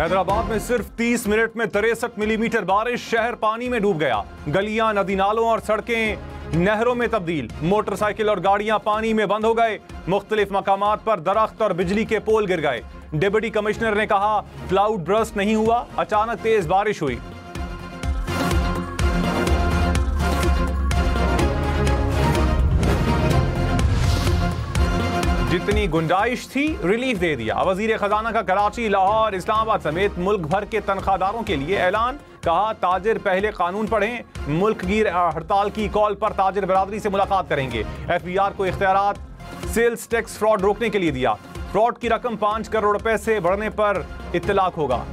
हैदराबाद में सिर्फ 30 मिनट में 63 मिलीमीटर बारिश, शहर पानी में डूब गया। गलियां, नदी नालों और सड़कें नहरों में तब्दील। मोटरसाइकिल और गाड़ियां पानी में बंद हो गए। मुख्तलिफ मकामात पर दरख्त और बिजली के पोल गिर गए। डिप्टी कमिश्नर ने कहा क्लाउड बर्स्ट नहीं हुआ, अचानक तेज बारिश हुई। जितनी गुंजाइश थी रिलीफ दे दिया। वजीर खजाना का कराची, लाहौर, इस्लामाबाद समेत मुल्क भर के तनख्वाहदारों के लिए ऐलान। कहा ताजिर पहले कानून पढ़ें। मुल्क गिर हड़ताल की कॉल पर ताजिर बरादरी से मुलाकात करेंगे। FBR को इख्तियारात सेल्स टैक्स फ्रॉड रोकने के लिए दिया। फ्रॉड की रकम 5 करोड़ रुपए से बढ़ने पर इत्तलाक होगा।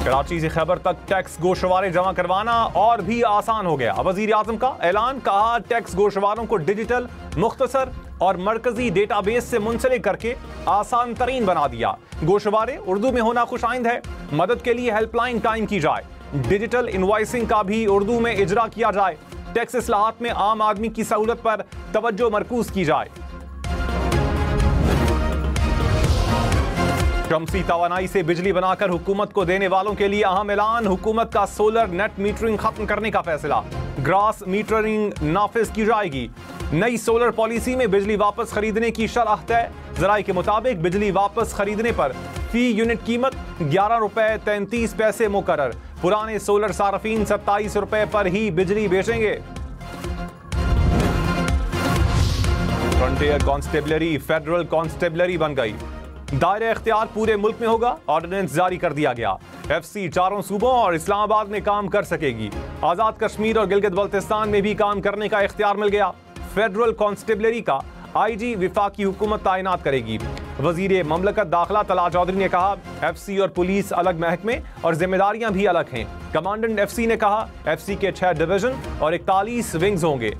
कराची से खैबर तक टैक्स गोशवारे जमा करवाना और भी आसान हो गया। वजीर आजम का ऐलान। कहा टैक्स गोशवारों को डिजिटल, मुख्तसर और मरकजी डेटाबेस से मुंसलिक करके आसान तरीन बना दिया। गोशवारे उर्दू में होना खुशाइंद है। मदद के लिए हेल्पलाइन कायम की जाए। डिजिटल इनवॉइसिंग का भी उर्दू में इजरा किया जाए। टैक्स इस्लाहात में आम आदमी की सहूलत पर तवज्जो मरकूज की जाए। शम्सी तवानाई से बिजली बनाकर हुकूमत को देने वालों के लिए अहम ऐलान। हुकूमत का सोलर नेट मीटरिंग खत्म करने का फैसला। ग्रास मीटरिंग नाफिज की जाएगी। नई सोलर पॉलिसी में बिजली वापस खरीदने की शरह तय। जराये के मुताबिक बिजली वापस खरीदने पर फी यूनिट कीमत 11 रुपए 33 पैसे मुकर्रर। पुराने सोलर सार्फिन 27 रुपए पर ही बिजली बेचेंगे। फ्रंटियर कांस्टेबलरी फेडरल कांस्टेबलरी बन गई। दायरा इख्तियार पूरे मुल्क में होगा। ऑर्डिनेंस जारी कर दिया गया। FC चारों सूबों और इस्लामाबाद में काम कर सकेगी। आजाद कश्मीर और गिलगित बल्तिस्तान में भी काम करने का इख्तियार मिल गया। फेडरल कांस्टेबलरी का IG विफाकी हुकूमत तैनात करेगी। वजीर ममलकत दाखिला तला चौधरी ने कहा FC और पुलिस अलग महकमे और जिम्मेदारियां भी अलग हैं। कमांडेंट FC ने कहा FC के 6 डिवीजन और 41 विंग्स होंगे।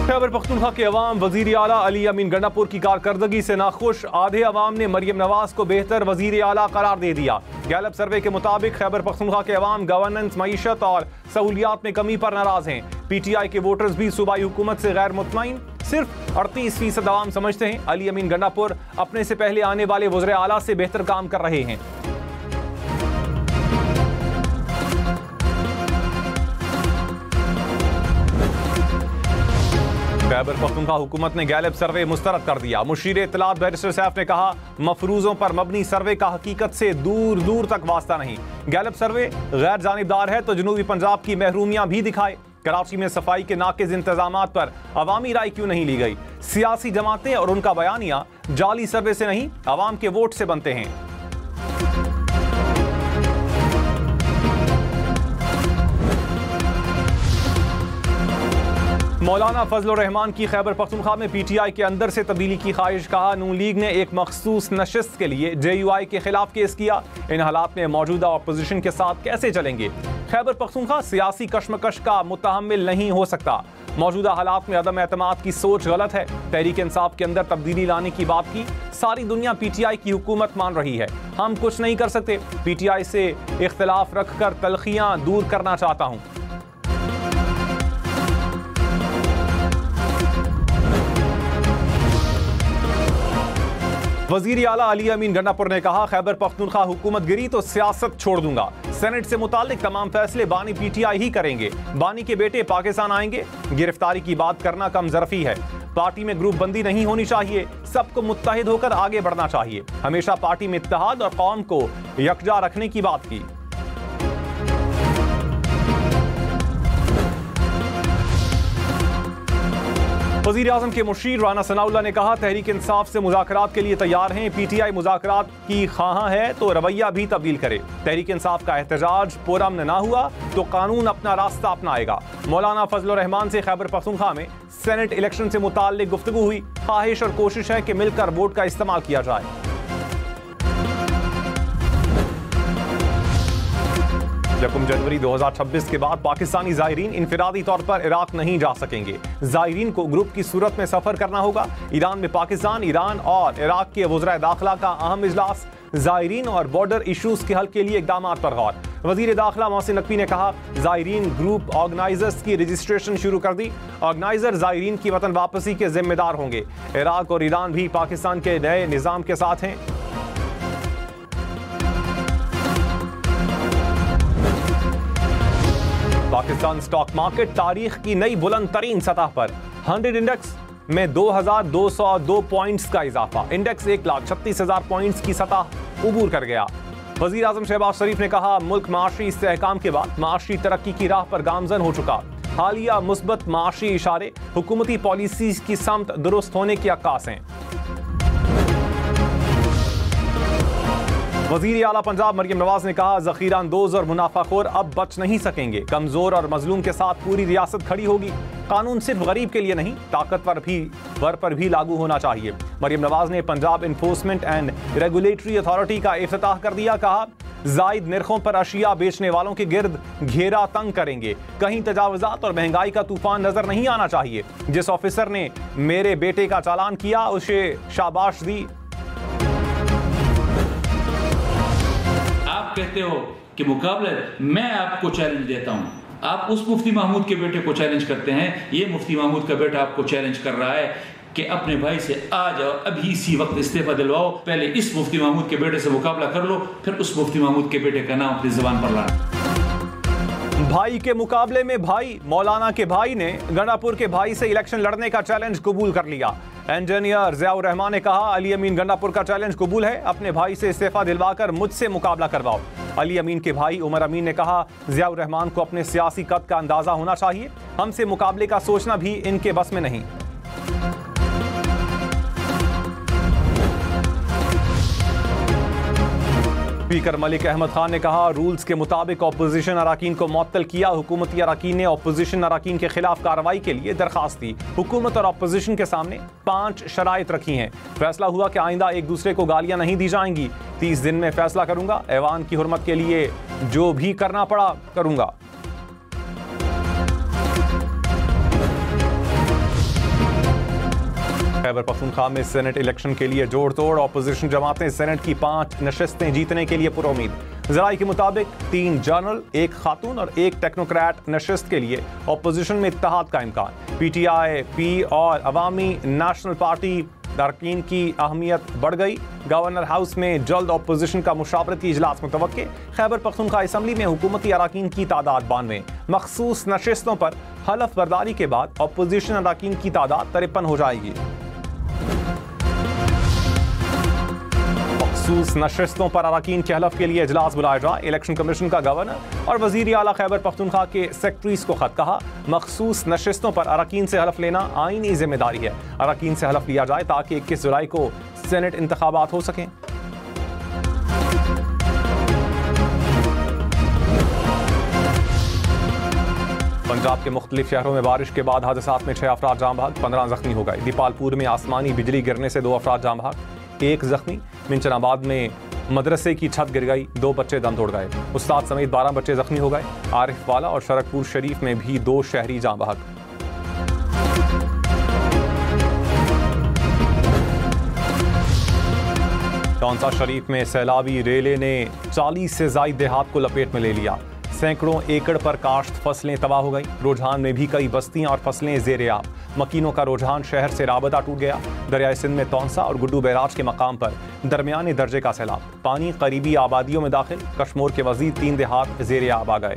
खैबर पख्तूनख्वा के अवाम वजीर आला अली अमीन गंडापुर की कारकर्दगी से नाखुश। आधे अवाम ने मरियम नवाज को बेहतर वजीर आला करार दे दिया। गैलप सर्वे के मुताबिक खैबर पख्तूनख्वा के अवाम गवर्नेंस, मईशत और सहूलियात में कमी पर नाराज हैं। PTI के वोटर्स भी सूबाई हुकूमत से गैर मुतमईन। सिर्फ 38% अवाम समझते हैं अली अमीन गंडापुर अपने से पहले आने वाले वज़ीर आला से बेहतर काम कर रहे हैं। खैबर पख्तूनख्वा हुकूमत ने गैलप सर्वे मुस्तरद कर दिया। मुशीर इत्तलात बैरिस्टर सैफ ने कहा मफरूजों पर मबनी सर्वे का हकीकत से दूर दूर तक वास्ता नहीं। गैलप सर्वे गैर जानिबदार है तो जनूबी पंजाब की महरूमियां भी दिखाए। कराची में सफाई के नाकिज इंतजामात पर अवामी राय क्यों नहीं ली गई? सियासी जमातें और उनका बयानिया जाली सर्वे से नहीं, अवाम के वोट से बनते हैं। मौलाना फजल रहमान की खैबर पख्तूनख्वा में PTI के अंदर से तब्दीली की ख्वाहिश। कहा नून लीग ने एक मखसूस नशिस्त के लिए JUI के खिलाफ केस किया। इन हालात में मौजूदा अपोजिशन के साथ कैसे चलेंगे? खैबर पख्तूनख्वा सियासी कशमकश का मुतहम्मिल नहीं हो सकता। मौजूदा हालात में अदम एतमाद की सोच गलत है। तहरीक इंसाफ के अंदर तब्दीली लाने की बात की। सारी दुनिया PTI की हुकूमत मान रही है, हम कुछ नहीं कर सकते। PTI से इख्तिलाफ रखकर तलखियां दूर करना चाहता हूँ। वजीर आला अली अमीन गंडापुर ने कहा खैबर पख्तूनख्वा हुकूमत गिरी तो सियासत छोड़ दूंगा। सेनेट से मुतालिक तमाम फैसले बानी PTI ही करेंगे। बानी के बेटे पाकिस्तान आएंगे। गिरफ्तारी की बात करना कम ज़रफ़ी है। पार्टी में ग्रुप बंदी नहीं होनी चाहिए। सबको मुत्तहिद होकर आगे बढ़ना चाहिए। हमेशा पार्टी में इत्तेहाद और कौम को यकजा रखने की बात की। वज़ीर आज़म के मुशीर राना सनाउल्लाह ने कहा तहरीक इंसाफ से मुज़ाकरात के लिए तैयार हैं। PTI मुज़ाकरात की ख़्वाहां है तो रवैया भी तब्दील करे। तहरीक इंसाफ का एहतजाज पुरअमन ना हुआ तो कानून अपना रास्ता अपनाएगा। मौलाना फजल रहमान से खैबर पख्तूनख्वा में सेनेट इलेक्शन से मुताल्लिक गुफ्तगू हुई। ख्वाहिश और कोशिश है कि मिलकर वोट का इस्तेमाल किया जाए। 1 जनवरी 2026 के बाद पाकिस्तानी ज़ायरीन इनफरादी तौर पर इराक नहीं जा सकेंगे। ज़ायरीन को ग्रुप की सूरत में सफ़र करना होगा। ईरान में पाकिस्तान, ईरान और इराक के वज़राए दाखिला का अहम इजलास। ज़ायरीन और बॉर्डर इशूज़ के हल के लिए इक़दामात पर गौर। वज़ीर दाखिला मोहसिन नकवी ने कहा, ज़ायरीन ग्रुप ऑर्गेनाइजर्स की रजिस्ट्रेशन शुरू कर दी। ऑर्गेनाइजर ज़ायरीन की वतन वापसी के जिम्मेदार होंगे। इराक और ईरान भी पाकिस्तान के नए निज़ाम के साथ हैं। पाकिस्तान स्टॉक मार्केट तारीख की नई बुलंद तरीन सतह पर। 100 इंडेक्स में 2202 पॉइंट्स का इजाफा। इंडेक्स 1,36,000 पॉइंट्स की सतह उबूर कर गया। वज़ीर आज़म शहबाज शरीफ ने कहा, मुल्क माशी इस्तेहकाम के बाद माशी तरक्की की राह पर गामजन हो चुका। हालिया मुस्बत माशी इशारे हुकूमती पॉलिसीज की समत दुरुस्त होने की अक्कास हैं। वज़ीर आला पंजाब मरियम नवाज ने कहा, ज़ख़ीरा अंदोज़ और मुनाफाखोर अब बच नहीं सकेंगे। कमज़ोर और मजलूम के साथ पूरी रियासत खड़ी होगी। कानून सिर्फ गरीब के लिए नहीं, ताकतवर पर भी लागू होना चाहिए। मरियम नवाज ने Punjab enforcement and regulatory authority का इफ्तिताह कर दिया। कहा, जायद निर्खों पर अशिया बेचने वालों के गिर्द घेरा तंग करेंगे। कहीं तजावुजात और महंगाई का तूफान नजर नहीं आना चाहिए। जिस ऑफिसर ने मेरे बेटे का चालान किया उसे शाबाश दी। आप कहते हो कि मुकाबले मैं आपको चैलेंज देता हूं, आप उस मुफ्ती महमूद के बेटे को चैलेंज करते हैं। ये मुफ्ती महमूद का बेटा आपको चैलेंज कर रहा है कि अपने भाई से आ जाओ, अभी इसी वक्त इस्तीफा दिलवाओ। पहले इस मुफ्ती महमूद के बेटे से मुकाबला कर लो, फिर उस मुफ्ती महमूद के बेटे का नाम अपनी जुबान पर लाना। भाई के मुकाबले में भाई। मौलाना के भाई ने गंडापुर के भाई से इलेक्शन लड़ने का चैलेंज कबूल कर लिया। इंजीनियर ज़ियाउर रहमान ने कहा, अली अमीन गंडापुर का चैलेंज कबूल है। अपने भाई से इस्तीफा दिलवाकर मुझसे मुकाबला करवाओ। अली अमीन के भाई उमर अमीन ने कहा, ज़ियाउर रहमान को अपने सियासी कद का अंदाजा होना चाहिए। हमसे मुकाबले का सोचना भी इनके बस में नहीं। स्पीकर मलिक अहमद खान ने कहा, रूल्स के मुताबिक ऑपोजिशन अराकीन को मुअत्तल किया। हुकूमती अराकीन ने ऑपोजिशन अराकीन के खिलाफ कार्रवाई के लिए दरखास्त दी। हुकूमत और ऑपोजिशन के सामने 5 शराइत रखी हैं। फैसला हुआ कि आइंदा एक दूसरे को गालियां नहीं दी जाएंगी। 30 दिन में फैसला करूंगा। ऐवान की हुर्मत के लिए जो भी करना पड़ा करूंगा। खैबर पख्तूनख्वा में सेनेट इलेक्शन के लिए जोड़ तोड़। ऑपोजिशन जमातें सेनेट की 5 नशिस्तें जीतने के लिए पुरुमीद। ज़राए के मुताबिक 3 जनरल, 1 खातून और 1 टेक्नोक्रेट नशिस्त के लिए ऑपोजिशन में इत्तेहाद का इम्कान। PTI, P और अवामी नेशनल पार्टी अरकान की अहमियत बढ़ गई। गवर्नर हाउस में जल्द ऑपोजिशन का मुशावरती इजलास मुतवक्के। खैबर पख्तूनख्वा असम्बली में हुकूमती अरकान की तादाद 92। मखसूस नशिस्तों पर हलफ बर्दारी के बाद ऑपोजिशन अरकान की तादाद 53 हो जाएगी। मखसूस नशिस्तों पर अरकान के हलफ के लिए इजलास बुलाया जाए। इलेक्शन कमीशन का गवर्नर और वजीर आला खैबर पख्तूनख्वा के सेक्रेटरीज को खत। कहा, मखसूस नशिस्तों पर अरकान से हलफ लेना आईनी जिम्मेदारी है। अरकान से हलफ लिया जाए ताकि 21 जुलाई को सेनेट इंतखाबात हो सकें। पंजाब के मुख्तलिफ शहरों में बारिश के बाद हादसात में 6 अफराद जाँ बहक, 15 जख्मी हो गए। दीपालपुर में आसमानी बिजली गिरने से 2 अफराद जाँ बहक, 1 जख्मी। मिंचनाबाद में मदरसे की छत गिर गई, 2 बच्चे दम तोड़ गए। उस्ताद समेत 12 बच्चे जख्मी हो गए। आरिफ वाला और शरकपुर शरीफ में भी 2 शहरी जाँ बहक। टॉन्सा शरीफ में सैलाबी रेले ने 40 से ज़ायद देहात को लपेट में ले लिया। सैकड़ों एकड़ पर काश्त फसलें तबाह हो गई। रुझान में भी कई बस्तियां और फसलें ज़ेरे आब। मकीनों का रुझान शहर से राबता टूट गया। दरियाए सिंध में तौंसा और गुड्डू बैराज के मकाम पर दरमियाने दर्जे का सैलाब। पानी करीबी आबादियों में दाखिल। कश्मोर के मजीद 3 देहात ज़ेरे आब आ गए।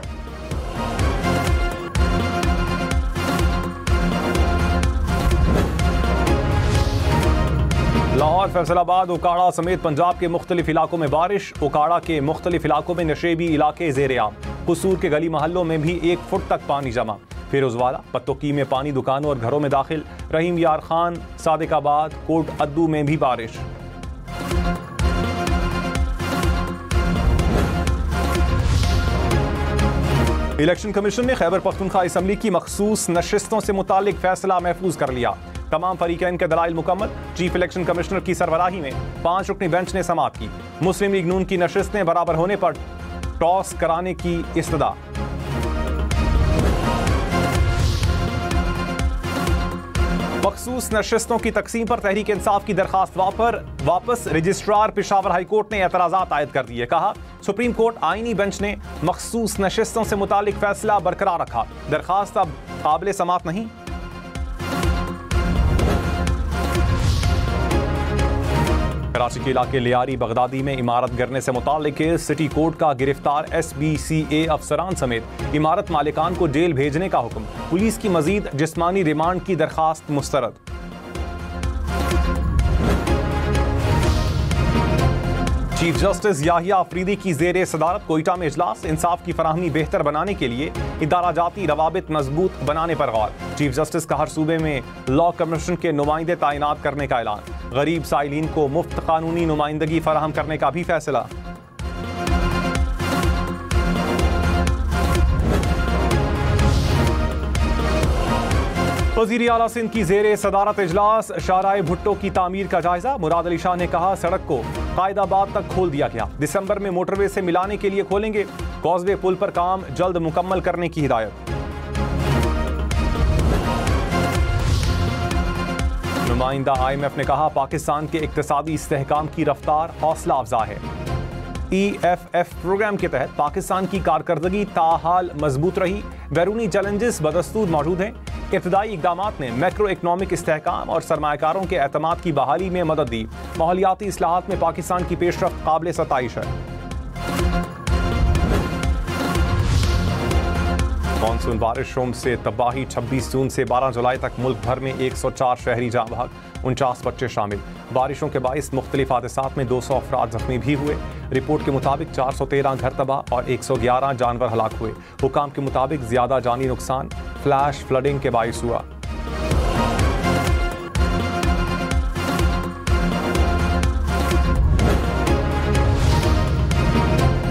लाहौर, फैसलाबाद, उकाड़ा समेत पंजाब के मुख्तलिफ इलाकों में बारिश। उकाड़ा के मुख्तलिफ इलाकों में नशेबी इलाके ज़ेरे आब। कसूर के गली महल्लों में भी 1 फुट तक पानी जमा। फिरोजवाला, पत्तोकी में पानी दुकानों और घरों में दाखिल। रहीम यार खान, सादिकाबाद, कोट अद्दू में भी बारिश। इलेक्शन कमीशन ने खैबर पख्तूनख्वा असम्बली की मखसूस नशिस्तों से मुतालिक फैसला महफूज कर लिया। तमाम फरीकैन के दलाइल मुकम्मल। चीफ इलेक्शन कमिश्नर की सरबराही में 5 रुकनी बेंच ने समाअत की। मुस्लिम लीग नून की नशिस्तें बराबर होने पर टॉस कराने की इस्तदा। मखसूस नशिस्तों की तकसीम पर तहरीक इंसाफ की दरखास्त वापस रजिस्ट्रार पेशावर हाई कोर्ट ने एतराज़ात आयद कर दिए। कहा सुप्रीम कोर्ट आईनी बेंच ने मखसूस नशिस्तों से मुतालिक फैसला बरकरार रखा, दरखास्त अब काबिल समात नहीं। कराची के इलाके लियारी बगदादी में इमारत गिरने से मुताल्लिक सिटी कोर्ट का गिरफ्तार SBCA अफसरान समेत इमारत मालिकान को जेल भेजने का हुक्म। पुलिस की मजीद जिस्मानी रिमांड की दरखास्त मुस्तरद। चीफ जस्टिस याहिया अफरीदी की ज़ेरे सदारत कोयटा में इजलास। इंसाफ की फराहमी बेहतर बनाने के लिए इदारा जाती रवाबित मजबूत बनाने पर गौर। चीफ जस्टिस का हर सूबे में लॉ कमीशन के नुमाइंदे तैनात करने का ऐलान। गरीब साइलिन को मुफ्त कानूनी नुमाइंदगी फराहम करने का भी फैसला। वज़ीर आला सिंध की ज़ेरे सदारत इजलास शाहराह भुट्टो की तामीर का जायजा। मुराद अली शाह ने कहा सड़क को कायदाबाद तक खोल दिया गया, दिसंबर में मोटरवे से मिलाने के लिए खोलेंगे। कॉजवे पुल पर काम जल्द मुकम्मल करने की हिदायत। नुमाइंदा IMF ने कहा पाकिस्तान के इक्तिसादी इस्तेहकाम की रफ्तार हौसला अफजा है। EFF प्रोग्राम के तहत पाकिस्तान की कारकर्दगी ताहाल मजबूत रही। बैरूनी चैलेंजेस बदस्तूर मौजूद हैं। इब्तदाई इक़दामात ने मैक्रो इकनॉमिक इस्तेहकाम और सरमायाकारों के एतमाद की बहाली में मदद दी। माहौलियाती इस्लाहात में पाकिस्तान की पेशरफ्त काबिल सताइश है। मानसून बारिशों से तबाही। 26 जून से 12 जुलाई तक मुल्क भर में 104 शहरी जाँ बहक, 49 बच्चे शामिल। बारिशों के बाइस मुख्तलिफ हादसात में 200 अफराद जख्मी भी हुए। रिपोर्ट के मुताबिक 413 घर तबाह और 111 जानवर हलाक हुए। हुकाम के मुताबिक ज्यादा जानी नुकसान फ्लैश फ्लडिंग के बाइस हुआ।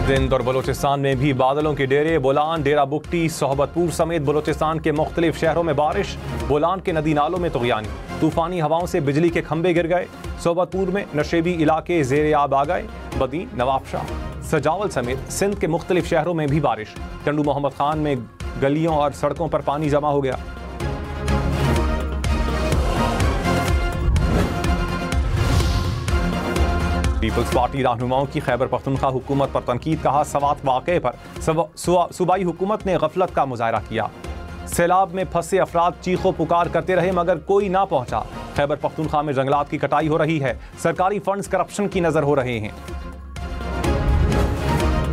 सिंध और बलोचिस्तान में भी बादलों के डेरे। बोलान, डेरा बुगटी, सोहबतपुर समेत बलोचिस्तान के मुख्तलिफ शहरों में बारिश। बोलान के नदी नालों में तुगयानी। तूफानी हवाओं से बिजली के खंभे गिर गए। सोहबतपुर में नशेबी इलाके ज़ेरे आब आ गए। बदी, नवाबशाह, सजावल समेत सिंध के मुख्तलिफ शहरों में भी बारिश। टंडू मोहम्मद खान में गलियों और सड़कों पर पानी जमा हो गया। पीपल्स पार्टी रहनुमाओं की खैबर पख्तूनख्वा हुकूमत पर तनकीद। कहा सवात वाक़े पर सूबाई हुकूमत ने गफलत का मुजाहरा किया। सैलाब में फंसे अफराद चीखों पुकार करते रहे मगर कोई ना पहुंचा। खैबर पख्तूनख्वा में जंगलात की कटाई हो रही है। सरकारी फंड्स करप्शन की नजर हो रहे हैं।